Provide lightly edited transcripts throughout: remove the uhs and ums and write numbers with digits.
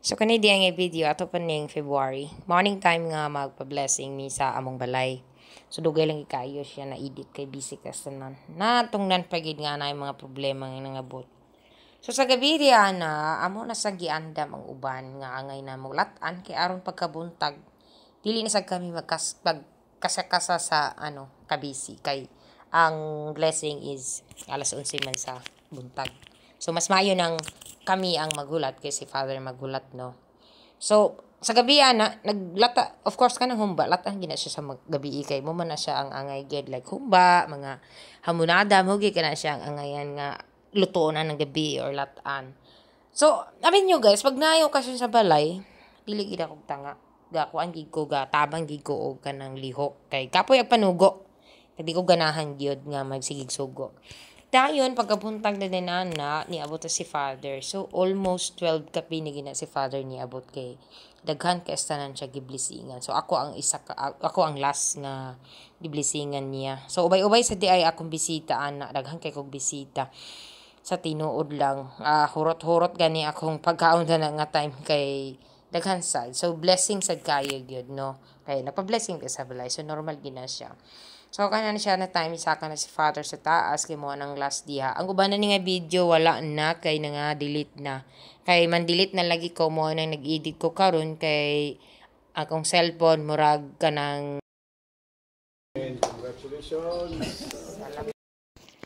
So kani diya nga video ato pa ning February. Morning time nga magpa-blessing mi sa among balay. So dugay lang ikayo siya na edit kay busy ka tanan. Natungnan pagid nga na mga problema nga nangabot. So sa gabi diya na amo na sa giandam ang uban nga angay na mo lat-an kay aron pagkabuntag. Dili na sad kami magkasakasa sa kabisi kay ang blessing is alas 11 man sa buntag. So mas maayo nang kami ang magulat kay si father magulat, no. So sa gabi na naglata, of course kanang humba latan gina siya sa gabi kay mo man na siya ang angay gid like humba mga hamunada mo gid kana siya ang angayan nga luto na ng gabi or latan. So amin nyo guys, pag nayo kasi sa balay dili gid ako tanga gakuan gid ko ga tabang gid ko og kanang lihok kay kapoy ang panugo. Hindi ko ganahan gyud nga magsigig sugo. Dayon pagkabuntag na din niabot na si father. So almost 12 kapi ni gina si father niabot kay daghan kay tanan siya giblisingan. So ako ang last nga giblisingan niya. So ubay-ubay sa di ay akong bisita ana, daghan kay kog bisita. Sa tinuod lang hurot-hurot gani akong pagkaon na nga time kay daghan sad. So blessing sad kayo gyud, no. Kay nagpa-blessing ka sa balay. So normal gina siya. So kanan siya na time isaka na si father sa taas kay mo nang last diha. Ang uban na ni nga video wala na kay nga delete na. Kay man delete na lagi ko mo nang nag-edit ko karon kay akong cellphone murag kanang congratulations.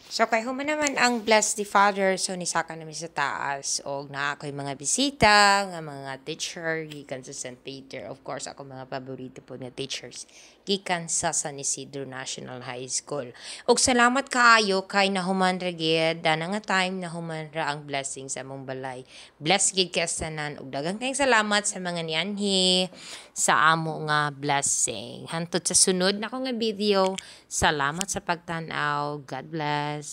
So kay human naman ang blessed the father, so nisaka namin sa taas og na ako'y mga bisita nga mga teacher gikan sa St. Peter. Of course ako mga paborito po nga teachers gikan sa San Isidro National High School. Og salamat kaayo kay nahuman ra gid dana nga time nahuman ra ang blessing sa among balay. Bless gid kay tanan og daghang kayong salamat sa mga nianhi sa amo nga blessing. Hantod sa sunod na ko nga video. Salamat sa pagtanaw. God bless.